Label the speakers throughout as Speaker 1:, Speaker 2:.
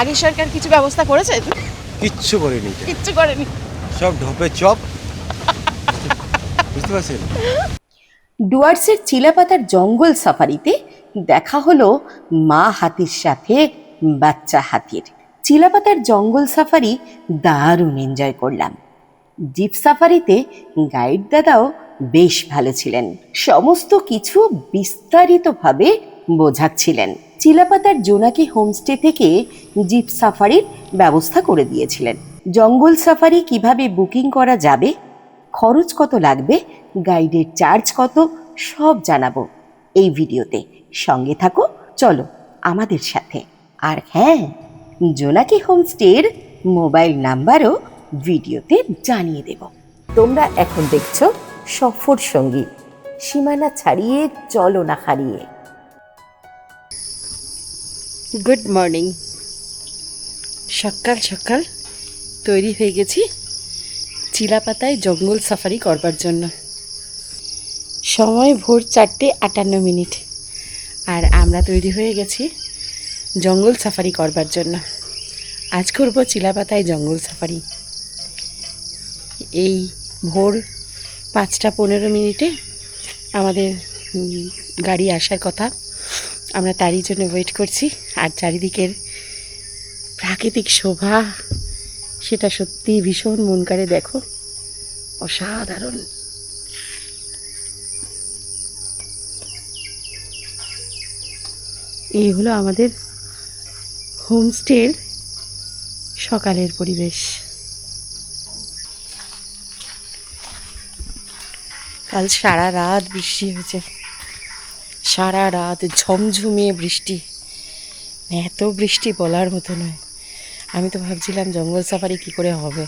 Speaker 1: আগে সরকার কিছু ব্যবস্থা করেছে?
Speaker 2: কিচ্ছু করেনি,
Speaker 1: কিচ্ছু করেনি,
Speaker 2: সব ঢপে চপ। বুঝতে পারছেন?
Speaker 3: ডুয়ার্সের চিলাপাতার জঙ্গল সাফারিতে দেখা হলো মা হাতির সাথে বাচ্চা হাতির। চিলাপাতার জঙ্গল সাফারি দারুণ এনজয় করলাম। জিপ সাফারিতে গাইড দাদাও বেশ ভালো ছিলেন, সমস্ত কিছু বিস্তারিতভাবে বোঝাচ্ছিলেন। চিলাপাতার জোনাকি হোমস্টে থেকে জিপ সাফারির ব্যবস্থা করে দিয়েছিলেন। জঙ্গল সাফারি কিভাবে বুকিং করা যাবে, খরচ কত লাগবে, গাইডের চার্জ কত, সব জানাবো এই ভিডিওতে। সঙ্গে থাকো, চলো আমাদের সাথে। আর হ্যাঁ, জোনাকি হোমস্টের মোবাইল নাম্বারও ভিডিওতে জানিয়ে দেব। তোমরা এখন দেখছো সফর সঙ্গী, সীমানা ছাড়িয়ে চলো না হারিয়ে।
Speaker 1: Good morning. সকাল সকাল তৈরি হয়ে গেছি চিলাপাতায় জঙ্গল সাফারি করবার জন্য। সময় ভোর 4:58, আর আমরা তৈরি হয়ে গেছি জঙ্গল সাফারি করবার জন্য। আজ করব চিলাপাতায় জঙ্গল সাফারি। এই ভোর 5:15 আমাদের গাড়ি আসার কথা, আমরা তারই জন্য ওয়েট করছি। আর চারিদিকের প্রাকৃতিক শোভা, সেটা সত্যি ভীষণ মন কাড়ে। দেখো, অসাধারণ। এই হলো আমাদের হোমস্টের সকালের পরিবেশ। কাল সারা রাত বৃষ্টি হয়েছে, সারা রাত ঝমঝমিয়ে বৃষ্টি। এত বৃষ্টি বলার মতো নয়। আমি তো ভাবছিলাম জঙ্গল সাফারি কী করে হবে।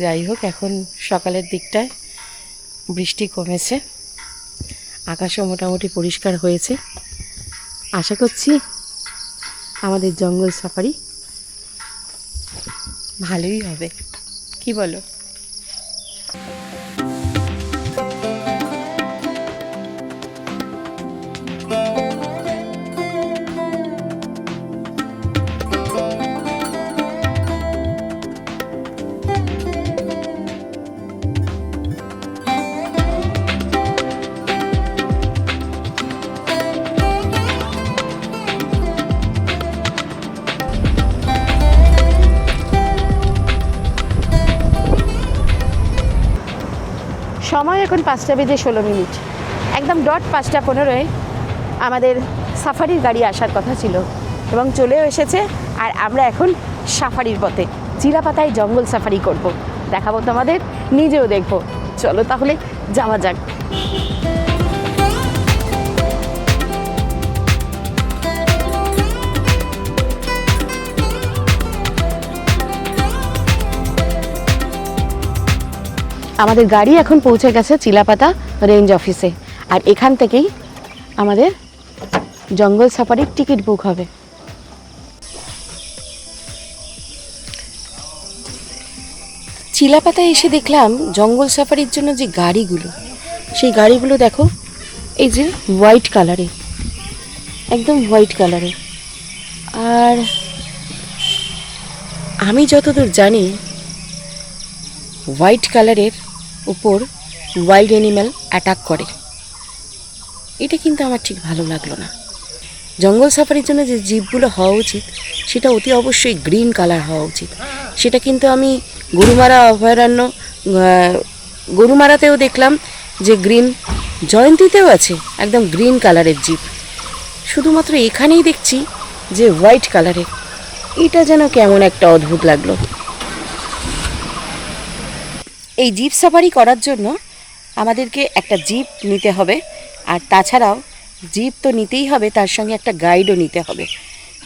Speaker 1: যাই হোক, এখন সকালের দিকটায় বৃষ্টি কমেছে, আকাশও মোটামুটি পরিষ্কার হয়েছে। আশা করছি আমাদের জঙ্গল সাফারি ভালোই হবে, কি বলো? সময় এখন 5:16, একদম ডট 5:15 আমাদের সাফারির গাড়ি আসার কথা ছিল এবং চলেও এসেছে। আর আমরা এখন সাফারির পথে চিলাপাতায় জঙ্গল সাফারি করব। দেখাবো তোমাদের, নিজেও দেখবো। চলো তাহলে যাওয়া যাক। আমাদের গাড়ি এখন পৌঁছে গেছে চিলাপাতা রেঞ্জ অফিসে, আর এখান থেকেই আমাদের জঙ্গল সাফারির টিকিট বুক হবে। চিলাপাতায় এসে দেখলাম জঙ্গল সাফারির জন্য যে গাড়িগুলো, সেই গাড়িগুলো দেখো, এই যে হোয়াইট কালারে, একদম হোয়াইট কালারে। আর আমি যতদূর জানি, হোয়াইট কালারের উপর ওয়াইল্ড অ্যানিম্যাল অ্যাটাক করে। এটা কিন্তু আমার ঠিক ভালো লাগলো না। জঙ্গল সাফারির জন্য যে জিপগুলো হওয়া উচিত, সেটা অতি অবশ্যই গ্রিন কালার হওয়া উচিত। সেটা কিন্তু আমি গরুমারা অভয়ারণ্য, গরুমারাতেও দেখলাম যে গ্রিন, জয়ন্তীতেও আছে একদম গ্রিন কালারের জিপ। শুধুমাত্র এখানেই দেখছি যে হোয়াইট কালারের। এটা যেন কেমন একটা অদ্ভুত লাগলো। এই জিপ সাফারি করার জন্য আমাদেরকে একটা জিপ নিতে হবে, আর তাছাড়াও জিপ তো নিতেই হবে, তার সঙ্গে একটা গাইডও নিতে হবে।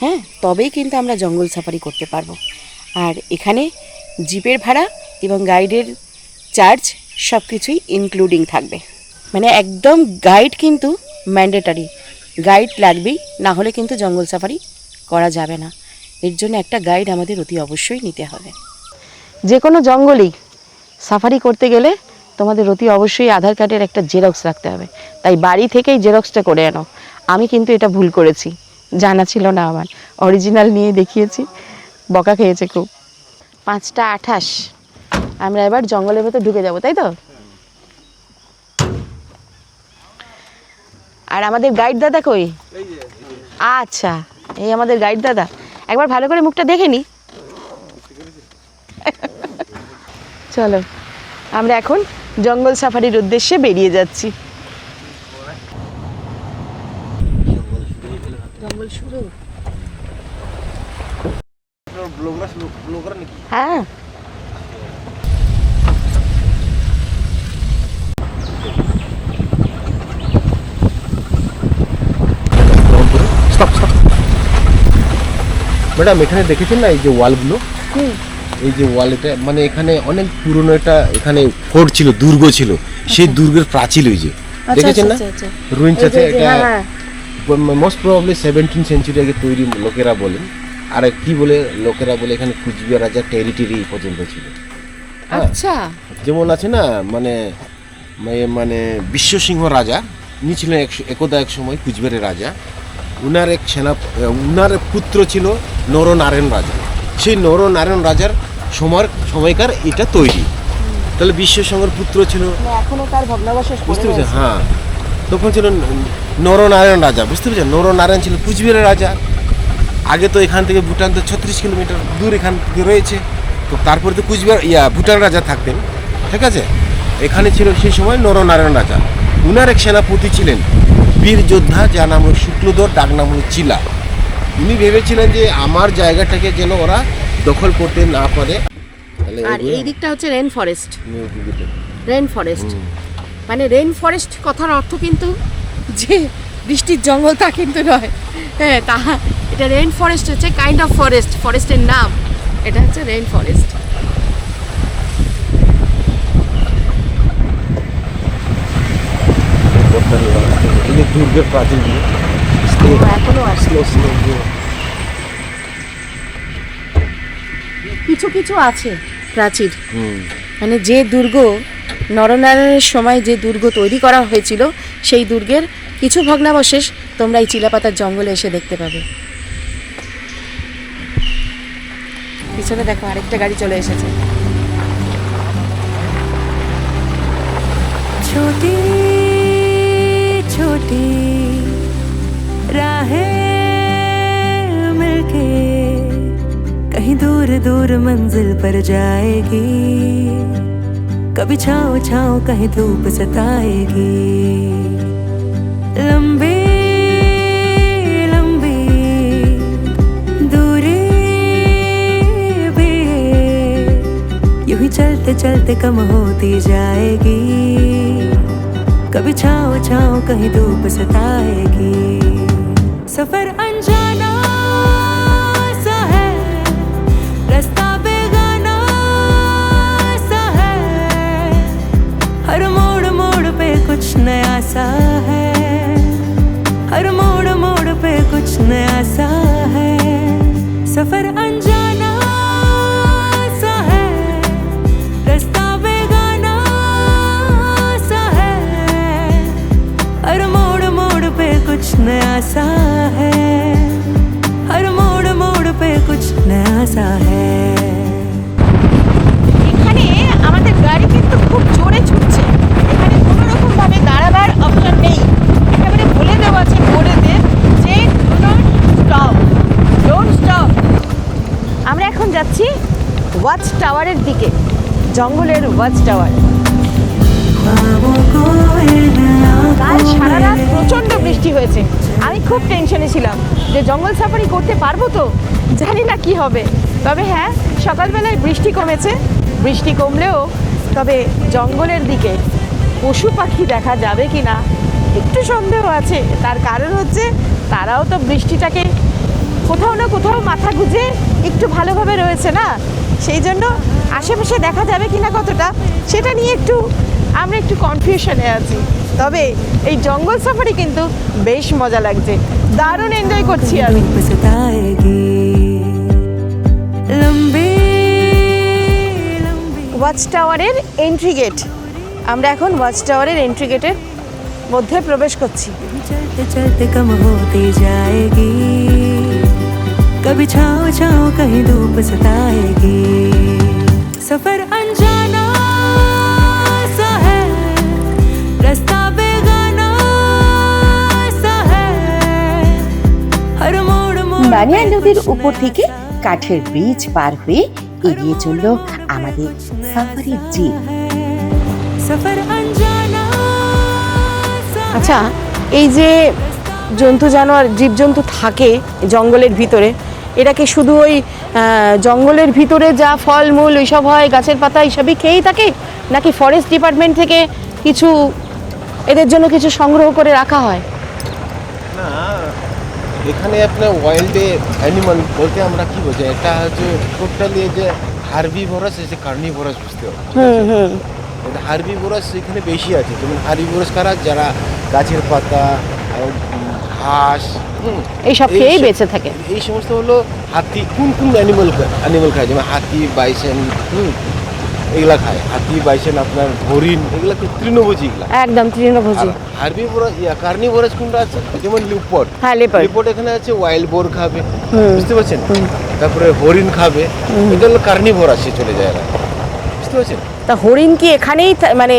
Speaker 1: হ্যাঁ, তবেই কিন্তু আমরা জঙ্গল সাফারি করতে পারবো। আর এখানে জিপের ভাড়া এবং গাইডের চার্জ সব কিছুই ইনক্লুডিং থাকবে। মানে একদম গাইড কিন্তু ম্যান্ডেটারি, গাইড লাগবেই, না হলে কিন্তু জঙ্গল সাফারি করা যাবে না। এর জন্য একটা গাইড আমাদের অতি অবশ্যই নিতে হবে। যে কোনো জঙ্গলেই সাফারি করতে গেলে তোমাদের অতি অবশ্যই আধার কার্ডের একটা জেরক্স রাখতে হবে। তাই বাড়ি থেকেই জেরক্সটা করে আনো। আমি কিন্তু এটা ভুল করেছি, জানা ছিল না আমার, অরিজিনাল নিয়ে দেখিয়েছি, বকা খেয়েছে খুব। 5:28, আমরা এবার জঙ্গলের ভেতর ঢুকে যাব, তাই তো? আর আমাদের গাইড দাদা কই? আচ্ছা, এই আমাদের গাইড দাদা, একবার ভালো করে মুখটা দেখে নি। চলো, আমরা এখন জঙ্গল সাফারির উদ্দেশ্যে বেরিয়ে যাচ্ছি। জঙ্গল শুরু। হ্যাঁ,
Speaker 2: ম্যাডাম এখানে দেখেছেন না এই যে ওয়ালগুলো, এই যে ওয়াল, এটা মানে এখানে অনেক পুরনো, এটা এখানে ফোর্ট ছিল, দুর্গ ছিল, সেই দুর্গের প্রাচীর, ওই যে দেখেছেন না রুইন্স আছে, এটা মোস্ট প্রবাবলি 17th সেঞ্চুরি আগে তৈরি লোকেরা বলেন। আর কি বলে লোকেরা বলে এখানে কুচবিহার রাজার টেরিটরি পর্যন্ত ছিল।
Speaker 1: আচ্ছা,
Speaker 2: যেমন আছে না মানে মানে বিশ্বসিংহ রাজা, উনি ছিলেন একদা এক সময় কুচবিহারের রাজা। উনার এক উনার পুত্র ছিল নরনারায়ণ রাজা। সেই নরনারায়ণ রাজার সময়কার এটা তৈরি। তাহলে বিশ্বসিংহের পুত্র ছিল,
Speaker 1: এখনো তার ভগ্নাবশেষ পড়ে
Speaker 2: বুঝতে পেরেছেন?
Speaker 1: রয়েছে।
Speaker 2: হ্যাঁ, তখন ছিল নরনারায়ণ রাজা, বুঝতে পেরেছেন? নরনারায়ণ ছিল কুচবিহারের রাজা। আগে তো এখান থেকে ভুটান তো 36 কিলোমিটার দূর এখান থেকে রয়েছে। তো তারপরে তো কুচবিহার ভুটান রাজা থাকতেন, ঠিক আছে? এখানে ছিল সেই সময় নরনারায়ণ রাজা। উনার এক সেনাপতি ছিলেন বীর যোদ্ধা, যার নাম হল শুক্লধর, ডাক নাম হল চিলা। উনি ভেবেছিলেন যে আমার জায়গাটাকে যেন ওরা দখল করতে না পারে।
Speaker 1: আর এই দিকটা হচ্ছে রেন ফরেস্ট। রেন ফরেস্ট মানে রেন ফরেস্ট কথার অর্থ কিন্তু যে বৃষ্টির জঙ্গল তা কিন্তু নয়। হ্যাঁ, তা এটা রেন ফরেস্ট হচ্ছে কাইন্ড অফ ফরেস্ট, ফরেস্টের নাম, এটা হচ্ছে রেন ফরেস্ট।
Speaker 2: দুর্গের প্রাচীরগুলো
Speaker 1: এখনো আসছে, কিছু কিছু আছে প্রাচীর, মানে যে দুর্গ নরনারায়ণের সময় যে দুর্গ তৈরি করা হয়েছিল, সেই দুর্গের কিছু ভগ্নাবশেষ তোমরা এই চিলাপাতার জঙ্গলে এসে দেখতে পাবে। পিছনে দেখো আরেকটা গাড়ি চলে এসেছে।
Speaker 4: छोटी छोटी राहें मिलके कहीं दूर दूर मंजिल पर जाएगी, कभी छाँव छाँव कहीं धूप सताएगी। लंबी लंबी दूरी भी यूं ही चलते चलते कम होती जाएगी, कभी छाँव छाँव कहीं धूप सताएगी। सफर अनजाना सा है, रास्ता बेगाना सा है, हर मोड़ मोड़ पे कुछ नया सा है, हर मोड़ मोड़ पे कुछ नया सा है। सफर अनजाना सा है, रास्ता बेगाना सा है, हर मोड़ मोड़ पे कुछ नया सा है, हर मोड़ मोड़ पे कुछ नया सा है।
Speaker 1: এখানে আমাদের গাড়ি কিন্তু খুব জোরে ছুটছে, এখানে কোনো রকম ভাবে দাঁড়াবার অপশন নেই। একেবারে বলে দেওয়া আছে বোর্ডেতে যে ডোন্ট স্টপ। আমরা এখন যাচ্ছি ওয়াচ টাওয়ারের দিকে, জঙ্গলের ওয়াচ টাওয়ার। কাল সারা রাত প্রচণ্ড বৃষ্টি হয়েছে, আমি খুব টেনশনে ছিলাম যে জঙ্গল সাফারি করতে পারবো তো, জানি না কি হবে। তবে হ্যাঁ, সকালবেলায় বৃষ্টি কমেছে, বৃষ্টি কমলেও তবে জঙ্গলের দিকে পশু পাখি দেখা যাবে কি না একটু সন্দেহ আছে। তার কারণ হচ্ছে তারাও তো বৃষ্টিটাকে কোথাও না কোথাও মাথা গুঁজে একটু ভালোভাবে রয়েছে না, সেই জন্য আশেপাশে দেখা যাবে কি না কতটা সেটা নিয়ে আমরা একটু কনফিউশনে আছি। তবে এই জঙ্গল সাফারি কিন্তু বেশ মজা লাগছে, দারুণ এনজয় করছি আমি। ওয়াচ টাওয়ারের এন্ট্রি গেট, আমরা এখন ওয়াচ টাওয়ারের এন্ট্রি গেটের মধ্যে প্রবেশ করছি।
Speaker 4: चलते चलते कम होती जाएगी, कभी छाँव छाँव कहीं धूप सताएगी, सफर अनजाना सा है, रास्ता बेगाना सा है, हर मोड़ मोड़
Speaker 3: বানিয়া নদীর উপর থেকে কাঠের ব্রিজ পার হয়ে এগিয়ে চলল আমাদের সাফারির জিপ।
Speaker 4: सफर अनजाना सा
Speaker 1: আচ্ছা, এই যে জন্তু জানোয়ার জীবজন্তু থাকে জঙ্গলের ভিতরে, এরা কি শুধু ওই জঙ্গলের ভিতরে যা ফলমূল ওইসব হয় গাছের পাতা এইসবই খেয়েই থাকে, নাকি ফরেস্ট ডিপার্টমেন্ট থেকে কিছু এদের জন্য কিছু সংগ্রহ করে রাখা হয়?
Speaker 2: না, এখানে আপনার ওয়াইল্ডে অ্যানিমাল বলতে আমরা কি বোঝাই, এটা হচ্ছে টোটালি যে হার্বিভোরাস এসে কার্নিভোরাস বুঝতে হবে। এটা হার্বিভোরাস এখানে বেশি আছে, যেমন হার্বিভোরাস কারা, যারা গাছের পাতা ঘাস
Speaker 1: এইসব খেয়েই বেঁচে থাকে।
Speaker 2: এই সমস্ত হলো হাতি। কোন কোন অ্যানিমাল খায়, যেমন হাতি, বাইসন, এগুলা খায়। হাতি, বাইসন, আপনার হরিণ, এগুলা তৃণভোজী, এগুলা
Speaker 1: একদম তৃণভোজী।
Speaker 2: হার্বিভোরাস কার্নিভোরাস কোনটা আছে, যেমন লিওপার্ড।
Speaker 1: হ্যাঁ, leopard।
Speaker 2: লিওপার্ড এখানে আছে, ওয়াইল্ড বোর খাবে, বুঝতে পারছেন, তারপরে হরিণ খাবে, এটা হলো কার্নিভোরাসে চলে যায় এরা, বুঝতে পারছেন।
Speaker 1: তা হরিণ কি এখানেই মানে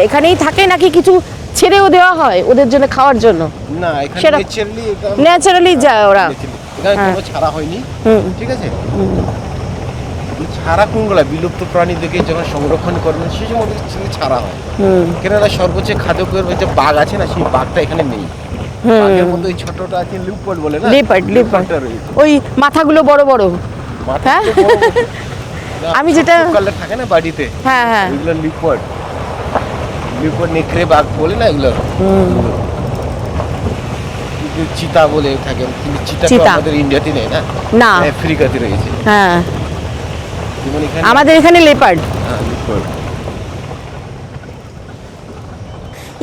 Speaker 1: এখানেই থাকে নাকি কিছু ছেড়েও দেওয়া হয় ওদের জন্য খাওয়ার জন্য?
Speaker 2: না, এখানে
Speaker 1: সেটা-
Speaker 2: ন্যাচারালি
Speaker 1: ন্যাচারালি যায় ওরা।
Speaker 2: এখানে
Speaker 1: হ্যাঁ।
Speaker 2: কোনো ছাড়া হয়নি,
Speaker 1: হুম।
Speaker 2: ঠিক আছে। ছাড়া কোনগুলা বিলুপ্ত প্রাণী দেখে যখন সংরক্ষণ করবেন সেই সময় ওদের ছাড়া হয়, কেননা সর্বোচ্চ খাদ্য যে বাঘ আছে না, সেই বাঘটা এখানে নেই। বাঘের মধ্যে ওই ছোটটা আছে লিওপার্ড বলে না,
Speaker 1: লেপার্ড,
Speaker 2: লিওপার্ডটা রয়েছে।
Speaker 1: ওই মাথাগুলো বড় বড়।
Speaker 2: মাথা
Speaker 1: হ্যাঁ?
Speaker 2: তো বড় বড়। না,
Speaker 1: আমি যেটা-
Speaker 2: কালার থাকে না বাড়িতে,
Speaker 1: হ্যাঁ হ্যাঁ।
Speaker 2: এগুলো লিওপার্ড, লিওপার্ড নেকড়ে বাঘ বলে না এগুলো। কিন্তু চিতা বলে থাকে, কিন্তু চিতা তো
Speaker 1: চিতা।
Speaker 2: আমাদের ইন্ডিয়াতে নেই না,
Speaker 1: না।
Speaker 2: আফ্রিকাতে রয়েছে।
Speaker 1: হ্যাঁ,
Speaker 2: যেমন এখানে
Speaker 1: আমাদের এখানে লেপার্ড।
Speaker 2: হ্যাঁ, leopard।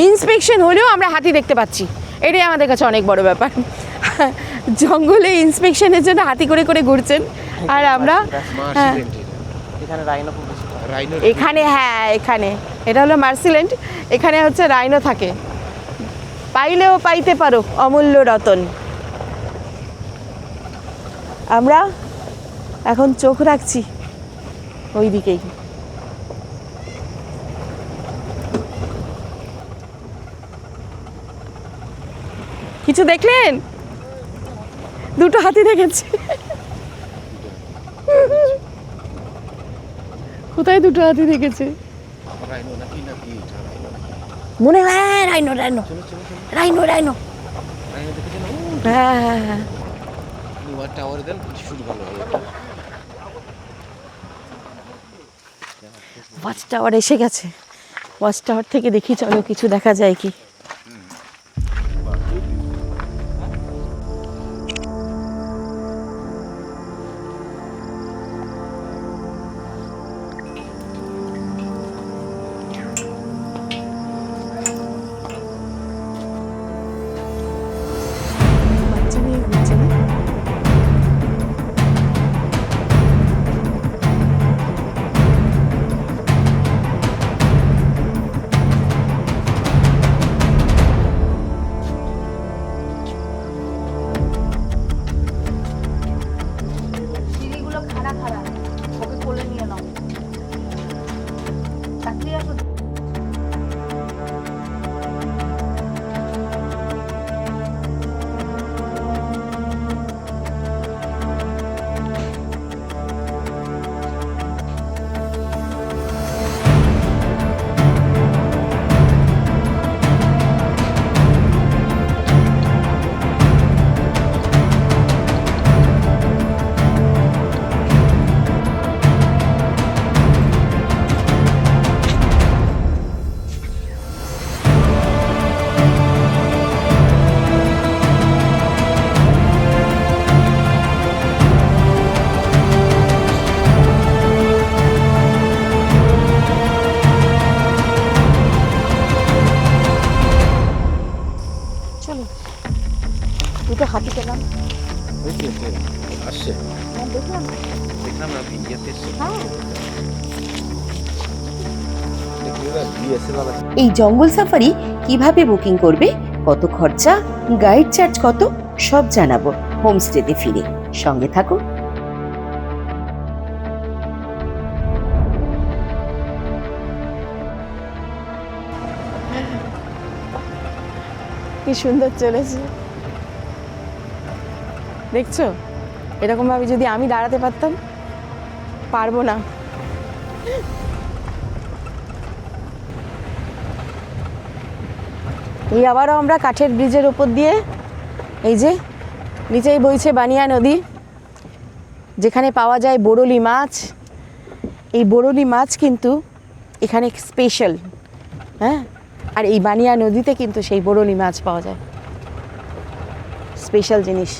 Speaker 1: ইন্সপেকশন হলেও আমরা হাতি দেখতে পাচ্ছি, এটাই আমাদের কাছে অনেক বড় ব্যাপার। জঙ্গলে ইন্সপেকশনের জন্য হাতি করে করে ঘুরছেন, আর আমরা হ্যাঁ,
Speaker 2: এখানে রাইনো খুব বেশি, রাইনো
Speaker 1: এখানে হ্যাঁ এখানে এটা হলো মার্সিল্যান্ড, এখানে হচ্ছে রাইনো থাকে। পাইলেও পাইতে পারো অমূল্য রতন। আমরা এখন চোখ রাখছি ওই দিকেই। কিছু দেখলেন? দুটো হাতি দেখেছি। কোথায় দুটো হাতি দেখেছে?
Speaker 2: রাইনো নাকি নাকি এটা রাইনো নাকি?
Speaker 1: মনে হয় রাইনো রাইনো
Speaker 2: চলো চলো চলো,
Speaker 1: রাইনো রাইনো।
Speaker 2: রাইনো দেখেছেন?
Speaker 1: হ্যাঁ হ্যাঁ হ্যাঁ।
Speaker 2: ওয়ার টাওয়ারে দেন, শুট ভালো হয়।
Speaker 1: ওয়াচ টাওয়ার এসে গেছে। ওয়াচ টাওয়ার থেকে দেখি চলো কিছু দেখা যায় কি। বাচ্চা নিয়ে ঘুরছে না? সিঁড়িগুলো খাড়া খাড়া, ওকে কোলে নিয়ে নাও। তাড়াতাড়ি আসো। চলো, দুটো হাতি পেলাম।
Speaker 2: আসছে,
Speaker 1: হ্যাঁ, দেখলাম।
Speaker 2: দেখলাম না ভিডিওতে এসছে।
Speaker 1: হ্যাঁ।
Speaker 2: বিএসএল
Speaker 3: এই জঙ্গল সাফারি কিভাবে বুকিং করবে, কত খরচা, গাইড চার্জ কত, সব জানাবো হোমস্টেতে ফিরে। সঙ্গে থাকো।
Speaker 1: কি সুন্দর চলেছে দেখছো, এরকম ভাবে যদি আমি দাঁড়াতে পারতাম, পারবো না। এই আবারও আমরা কাঠের ব্রিজের ওপর দিয়ে, এই যে নিচেই বইছে বানিয়া নদী, যেখানে পাওয়া যায় বোরলি মাছ। এই বোরলি মাছ কিন্তু এখানে স্পেশাল, হ্যাঁ। আর এই বানিয়া নদীতে কিন্তু সেই বোরলি মাছ পাওয়া যায়, স্পেশাল জিনিস।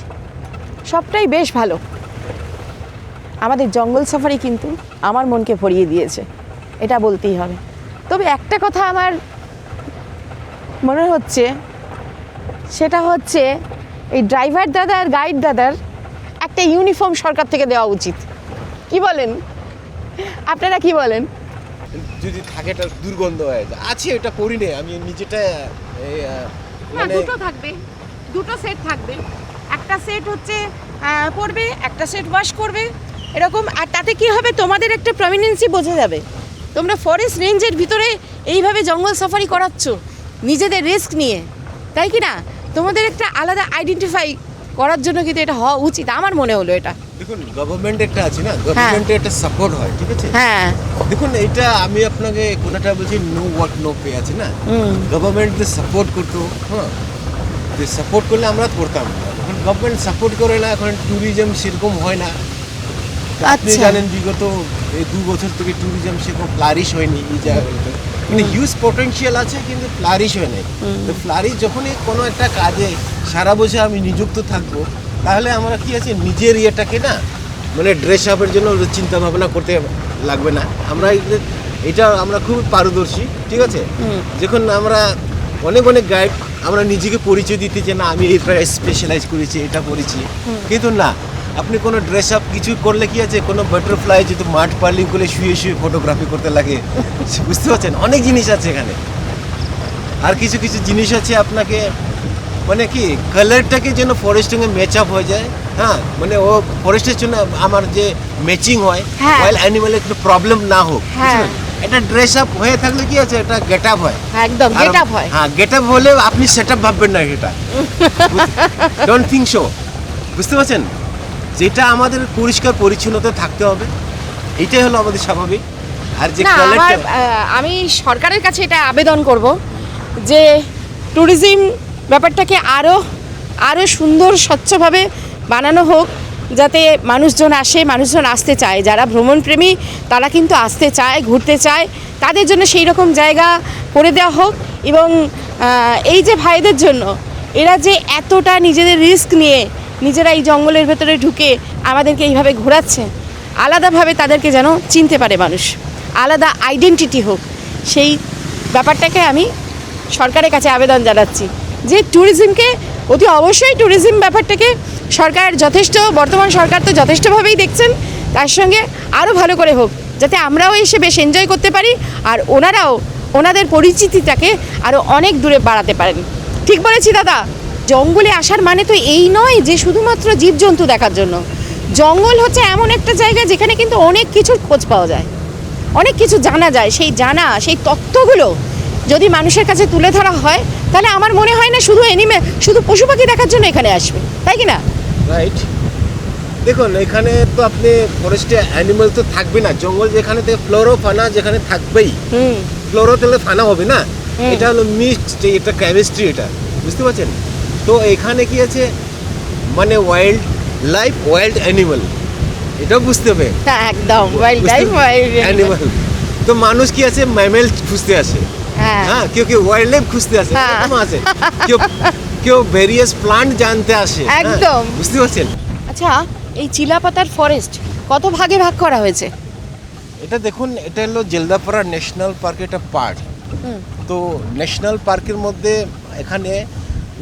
Speaker 1: সবটাই বেশ ভালো। আমাদের জঙ্গল সাফারি কিন্তু আমার মনকে ভরিয়ে দিয়েছে, এটা বলতেই হবে। তবে একটা কথা আমার মনে হচ্ছে, সেটা হচ্ছে এই ড্রাইভার দাদা আর গাইড দাদার একটা ইউনিফর্ম সরকার থেকে দেওয়া উচিত। কি বলেন আপনারা, কি বলেন?
Speaker 2: যদি থাকে এটা দুর্গন্ধ হয়ে যায়। আছে, এটা করি নে, আমি নিজেটা মানে
Speaker 1: দুটো থাকবে, দুটো সেট থাকবে। একটা সেট হচ্ছে পরবে, একটা সেট ওয়াশ করবে, এরকম। আর তাতে কি হবে, তোমাদের একটা প্রমিনেন্সি বোঝা যাবে। তোমরা ফরেস্ট রেঞ্জের ভিতরে এইভাবে জঙ্গল সাফারি করাচ্ছ নিজেদের রিস্ক নিয়ে, তাই কি না? তোমাদের একটা আলাদা আইডেন্টিফাই করার জন্য কিন্তু এটা হওয়া উচিত, আমার মনে হলো এটা।
Speaker 2: দেখুন, গভর্নমেন্ট একটা আছে না, গভর্নমেন্টের একটা সাপোর্ট হয়, ঠিক আছে?
Speaker 1: হ্যাঁ,
Speaker 2: দেখুন, এটা আমি আপনাকে কোনটা বলছি, নো ওয়ার্ক নো পে আছে না, গভর্নমেন্ট যে সাপোর্ট করতো, হ্যাঁ, যে সাপোর্ট করলে আমরা করতাম। এখন গভর্নমেন্ট সাপোর্ট করে না, এখন ট্যুরিজম সেরকম হয় না। আপনি
Speaker 1: আচ্ছা।
Speaker 2: জানেন বিগত এই 2 বছর থেকে ট্যুরিজম সেরকম ফ্লারিশ হয়নি এই জায়গাগুলোতে। মানে হিউজ পটেনশিয়াল আছে, কিন্তু ফ্লারিশ হয় নাই। তো ফ্লারিশ যখনই কোনো একটা কাজে সারা বছর আমি নিযুক্ত থাকবো, তাহলে আমরা কি আছে, নিজের ইয়েটাকে না, মানে ড্রেস আপের জন্য চিন্তা ভাবনা করতে লাগবে না। আমরা এটা আমরা খুব পারদর্শী, ঠিক আছে? যখন আমরা অনেক অনেক গাইড, আমরা নিজেকে পরিচয় দিতে যে না আমি এটা স্পেশালাইজ করেছি, এটা করেছি। কিন্তু না, আপনি কোনো ড্রেস আপ কিছু করলে কি আছে, কোনো বাটারফ্লাই যদি মাঠ পারলি করে শুয়ে শুয়ে ফটোগ্রাফি করতে লাগে, বুঝতে পারছেন? অনেক জিনিস আছে এখানে। আর কিছু কিছু জিনিস আছে আপনাকে মানে কি কালারটাকে যেন ফরেস্টের সঙ্গে ম্যাচ আপ হয়ে যায়, হ্যাঁ, মানে ও ফরেস্টের জন্য আমার যে ম্যাচিং হয়,
Speaker 1: হ্যাঁ।
Speaker 2: ওয়াইল্ড অ্যানিমালের একটু প্রবলেম না হোক,
Speaker 1: হ্যাঁ।
Speaker 2: বুঝলেন? এটা ড্রেস আপ হয়ে থাকলে কি আছে, এটা গেট আপ হয়।
Speaker 1: একদম
Speaker 2: আর-
Speaker 1: গেট আপ হয়।
Speaker 2: হ্যাঁ, গেট আপ হলে আপনি সেট আপ ভাববেন না, এটা ডোন্ট থিঙ্ক সো, বুঝতে পারছেন? যেটা আমাদের পরিষ্কার পরিচ্ছন্নতা থাকতে হবে, এটাই হলো আমাদের স্বাভাবিক। আর যে
Speaker 1: না,
Speaker 2: কালারটা
Speaker 1: আমি সরকারের কাছে এটা আবেদন করব যে ট্যুরিজম ব্যাপারটাকে আরও আরও সুন্দর স্বচ্ছভাবে বানানো হোক, যাতে মানুষজন আসে, মানুষজন আসতে চায়। যারা ভ্রমণপ্রেমী তারা কিন্তু আসতে চায়, ঘুরতে চায়, তাদের জন্য সেই রকম জায়গা করে দেওয়া হোক। এবং এই যে ভাইদের জন্য, এরা যে এতটা নিজেদের রিস্ক নিয়ে নিজেরা এই জঙ্গলের ভেতরে ঢুকে আমাদেরকে এইভাবে ঘোরাচ্ছে, আলাদাভাবে তাদেরকে যেন চিনতে পারে মানুষ, আলাদা আইডেন্টিটি হোক, সেই ব্যাপারটাকে আমি সরকারের কাছে আবেদন জানাচ্ছি যে ট্যুরিজমকে অতি অবশ্যই, ট্যুরিজম ব্যাপারটাকে সরকার যথেষ্ট, বর্তমান সরকার তো যথেষ্টভাবেই দেখছেন, তার সঙ্গে আরও ভালো করে হোক, যাতে আমরাও এসে বেশ এনজয় করতে পারি, আর ওনারাও ওনাদের পরিচিতিটাকে আরও অনেক দূরে বাড়াতে পারেন। ঠিক বলেছি দাদা? জঙ্গলে আসার মানে তো এই নয় যে শুধুমাত্র জীবজন্তু দেখার জন্য। জঙ্গল হচ্ছে এমন একটা জায়গা যেখানে কিন্তু অনেক কিছুর খোঁজ পাওয়া যায়, অনেক কিছু জানা যায়। সেই তথ্যগুলো যদি মানুষের কাছে তুলে ধরা হয়, তাহলে আমার মনে হয় না শুধু পশু পাখি দেখার জন্য এখানে আসবে, তাই কি না?
Speaker 2: রাইট। দেখুন, এখানে তো আপনি ফরেস্টে অ্যানিমাল তো থাকবে না, জঙ্গল যেখানে থেকে ফ্লোরো ফানা যেখানে থাকবেই, ফ্লোরো তাহলে ফানা হবে না, এটা হলো মিক্সড, এটা কেমিস্ট্রি, এটা বুঝতে পারছেন? তো এখানে কি আছে, মানে ওয়াইল্ড লাইফ, ওয়াইল্ড অ্যানিমাল, এটাও বুঝতে হবে।
Speaker 1: হ্যাঁ, একদম ওয়াইল্ড লাইফ,
Speaker 2: অ্যানিমাল। তো মানুষ কি আছে, ম্যামেল খুঁজতে আসে, হ্যাঁ, কেউ ওয়াইল্ড লাইফ খুঁজতে আসে,
Speaker 1: হ্যাঁ।
Speaker 2: এরকম আছে। কেউ ভেরিয়াস প্লান্ট জানতে আসে, হ্যাঁ,
Speaker 1: একদম।
Speaker 2: বুঝতে পারছেন?
Speaker 1: আচ্ছা, এই চিলাপাতার ফরেস্ট কত ভাগে ভাগ করা হয়েছে?
Speaker 2: এটা দেখুন, এটা হলো জেলদাপাড়া ন্যাশনাল পার্কের একটা পার্ট। তো ন্যাশনাল পার্কের মধ্যে এখানে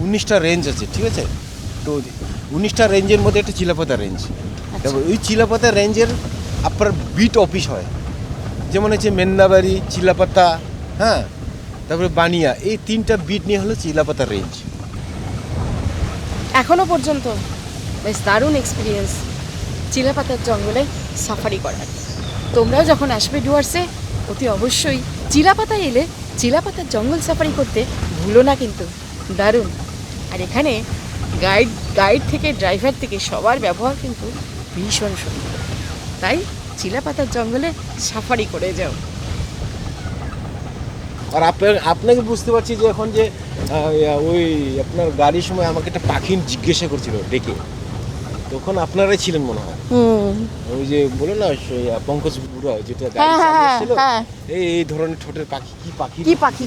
Speaker 2: 19টা রেঞ্জ আছে, ঠিক আছে? তো 19টা রেঞ্জের মধ্যে একটা চিলাপাতা রেঞ্জ। তারপর ওই চিলাপাতা রেঞ্জের আপনার বিট অফিস হয়, যেমন হচ্ছে মেন্দাবাড়ি, চিলাপাতা, হ্যাঁ, তারপরে বানিয়া, এই 3টা বিট নিয়ে হলো চিলাপাতা রেঞ্জ।
Speaker 1: এখনো পর্যন্ত বেশ দারুণ এক্সপিরিয়েন্স চিলাপাতার জঙ্গলে সাফারি করার। তোমরাও যখন আসবে ডুয়ার্সে অতি অবশ্যই চিলাপাতা এলে চিলাপাতার জঙ্গল সাফারি করতে ভুলো না কিন্তু, দারুণ। আর এখানে গাইড থেকে ড্রাইভার থেকে সবার ব্যবহার কিন্তু ভীষণ সুন্দর, তাই চিলাপাতার জঙ্গলে সাফারি করে যাও।
Speaker 2: আর আপনাকে বুঝতে পারছি যে এখন যে ওই আপনার গাড়ির সময় আমাকে একটা পাখি জিজ্ঞাসা করছিল ডেকে, তখন আপনারাই ছিলেন মনে হয়। ওই যে বলো না পঙ্কজ বুড়া যেটা গাড়ি চালিয়েছিল, এই ধরনের ছোটের পাখি,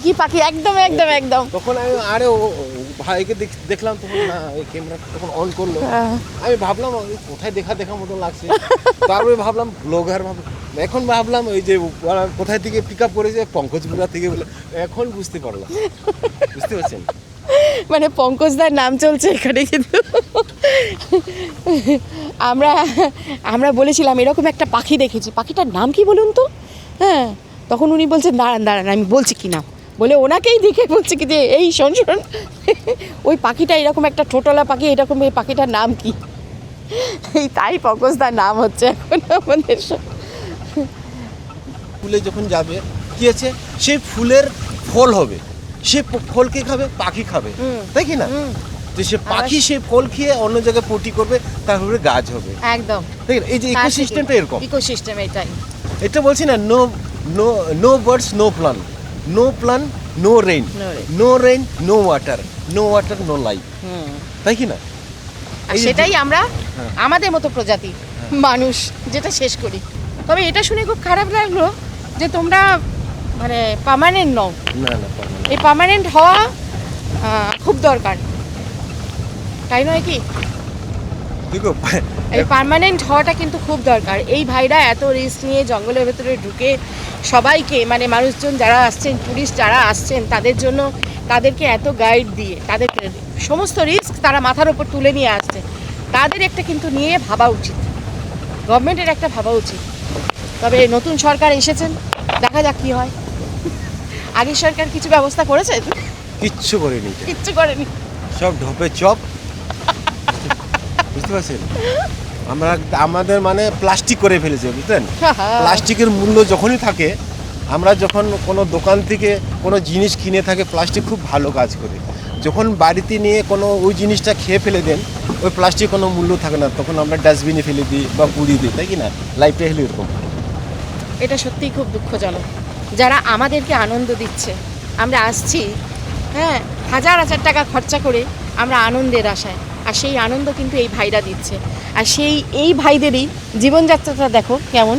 Speaker 1: কি পাখি একদম একদম একদম।
Speaker 2: তখন আমি আরে ও ভাইকে দেখলাম, তখন না ওই ক্যামেরা তখন অন করলো, আমি ভাবলাম কোথায় দেখা মতো লাগছে। তারপরে ভাবলাম ব্লগার, এখন ভাবলাম ওই যে কোথায় থেকে পিক আপ করেছে, পঙ্কজ বুড়া থেকে বলে, এখন বুঝতে পারলাম। বুঝতে পারছেন,
Speaker 1: মানে পঙ্কজদার নাম চলছে এখানে। কিন্তু আমরা বলেছিলাম এরকম একটা পাখি দেখেছি, পাখিটার নাম কি বলুন তো? হ্যাঁ, তখন উনি বলছেন দাঁড়ান আমি বলছি কি নাম, বলে ওনাকেই দেখে বলছে কি যে এই শোন ওই পাখিটা এরকম একটা ঠোঁটলা পাখি, এরকম এই পাখিটার নাম কি? এই তাই পঙ্কজদার নাম হচ্ছে এখন আমাদের।
Speaker 2: ফুলে যখন যাবে কি আছে, সেই ফুলের ফল হবে, সে ফলকে খাবে, পাখি খাবে, তাই কি না? তো সে পাখি সেই ফল খেয়ে অন্য জায়গায় পটি করবে, তারপরে গাছ হবে।
Speaker 1: একদম,
Speaker 2: তাই না? এই যে ইকোসিস্টেমটা এরকম,
Speaker 1: ইকোসিস্টেম এটাই।
Speaker 2: এটা বলছি না, no birds no plan, no plan no rain, no rain no water, no water no life, তাই কি না?
Speaker 1: আর সেটাই আমরা আমাদের মতো প্রজাতি মানুষ যেটা শেষ করি। তবে এটা শুনে খুব খারাপ লাগলো যে তোমরা মানে পার্মানেন্ট নও।
Speaker 2: না
Speaker 1: এই পার্মানেন্ট হওয়া খুব দরকার, তাই নয় কি?
Speaker 2: দেখো,
Speaker 1: এই পার্মানেন্ট হওয়াটা কিন্তু খুব দরকার। এই ভাইরা এত রিস্ক নিয়ে জঙ্গলের ভেতরে ঢুকে সবাইকে, মানে মানুষজন যারা আসছেন, টুরিস্ট যারা আসছেন, তাদের জন্য তাদেরকে এত গাইড দিয়ে তাদের সমস্ত রিস্ক তারা মাথার উপর তুলে নিয়ে আসছে, তাদের একটা কিন্তু নিয়ে ভাবা উচিত, গভর্নমেন্টের একটা ভাবা উচিত। তবে নতুন সরকার এসেছেন, দেখা যাক কী হয়। আগের সরকার কিছু ব্যবস্থা করেছে?
Speaker 2: কিচ্ছু করেনি, সব ঢপে চপ। বুঝতে পারছেন, আমাদের মানে প্লাস্টিক করে ফেলেছে, বুঝলেন? প্লাস্টিকের মূল্য যখনই থাকে, আমরা যখন কোনো দোকান থেকে কোনো জিনিস কিনে থাকে, প্লাস্টিক খুব ভালো কাজ করে। যখন বাড়িতে নিয়ে কোনো ওই জিনিসটা খেয়ে ফেলে দেন, ওই প্লাস্টিক কোনো মূল্য থাকে না, তখন আমরা ডাস্টবিনে ফেলে দিই বা পুড়িয়ে দিই, তাই কি না? লাইফটা হলো এরকম।
Speaker 1: এটা সত্যিই খুব দুঃখজনক। যারা আমাদেরকে আনন্দ দিচ্ছে, আমরা আসছি, হ্যাঁ, হাজার হাজার টাকা খরচা করে আমরা আনন্দের আশায়, আর সেই আনন্দ কিন্তু এই ভাইরা দিচ্ছে। আর এই ভাইদেরই জীবনযাত্রাটা দেখো কেমন,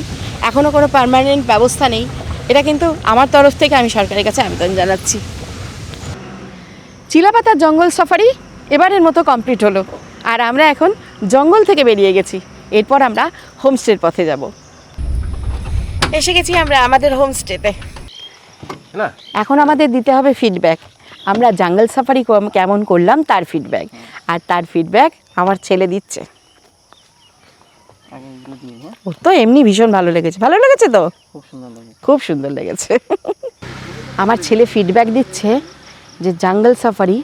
Speaker 1: এখনও কোনো পার্মানেন্ট ব্যবস্থা নেই। এটা কিন্তু আমার তরফ থেকে আমি সরকারের কাছে আবেদন জানাচ্ছি। চিলাপাতার জঙ্গল সাফারি এবারের মতো কমপ্লিট হলো, আর আমরা এখন জঙ্গল থেকে বেরিয়ে গেছি। এরপর আমরা হোমস্টের পথে যাব। এসে গেছি আমরা আমাদের হোমস্টেতে।
Speaker 2: না,
Speaker 1: এখন আমাদের দিতে হবে ফিডব্যাক, আমরা জঙ্গল সাফারি কেমন করলাম তার ফিডব্যাক। আর তার ফিডব্যাক আমার ছেলে দিচ্ছে। ওর তো এমনি ভীষণ ভালো লেগেছে। ভালো লেগেছে তো? খুব সুন্দর লেগেছে। আমার ছেলে ফিডব্যাক দিচ্ছে যে জঙ্গল সাফারি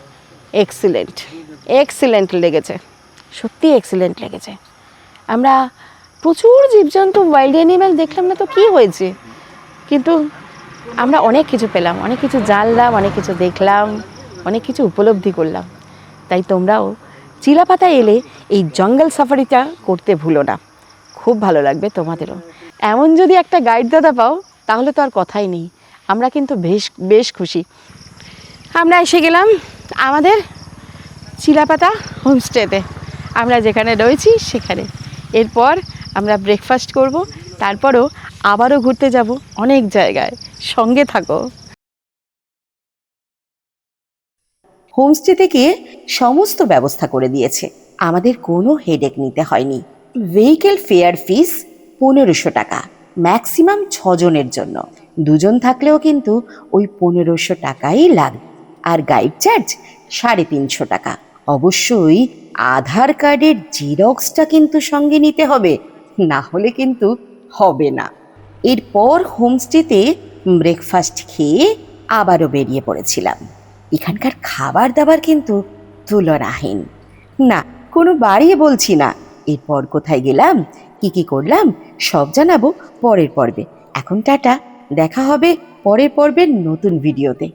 Speaker 1: এক্সিলেন্ট লেগেছে, সত্যি এক্সিলেন্ট লেগেছে। আমরা প্রচুর জীবজন্তু, ওয়াইল্ড অ্যানিম্যাল দেখলাম না তো কি হয়েছে, কিন্তু আমরা অনেক কিছু পেলাম, অনেক কিছু জানলাম, অনেক কিছু দেখলাম, অনেক কিছু উপলব্ধি করলাম। তাই তোমরাও চিলাপাতা এলে এই জঙ্গল সাফারিটা করতে ভুলো না, খুব ভালো লাগবে তোমাদেরও। এমন যদি একটা গাইড দাদা পাও তাহলে তো আর কথাই নেই, আমরা কিন্তু বেশ খুশি। আমরা এসে গেলাম আমাদের চিলাপাতা হোমস্টেতে, আমরা যেখানে রয়েছি সেখানে। এরপর আমরা ব্রেকফাস্ট করব, তারপরও আবারও ঘুরতে যাব অনেক জায়গায়। সঙ্গে থাকো।
Speaker 3: হোমস্টে থেকে সমস্ত ব্যবস্থা করে দিয়েছে, আমাদের কোনো হেডেক নিতে হয়নি। ভেহিকেল ফেয়ার ফিস 1500 টাকা, ম্যাক্সিমাম 6 জনের জন্য। 2 জন থাকলেও কিন্তু ওই 1500 টাকাই লাগবে। আর গাইড চার্জ 350 টাকা। অবশ্যই আধার কার্ডের জেরক্সটা কিন্তু সঙ্গে নিতে হবে, না হলে কিন্তু হবে না। এরপর হোমস্টেতে ব্রেকফাস্ট খেয়ে আবারও বেরিয়ে পড়েছিলাম। এখানকার খাবার দাবার কিন্তু তুলনাহীন। না, কোনো বাড়িয়ে বলছি না। এরপর কোথায় গেলাম, কি করলাম সব জানাবো পরের পর্বে। এখন টাটা, দেখা হবে পরের পর্বের নতুন ভিডিওতে।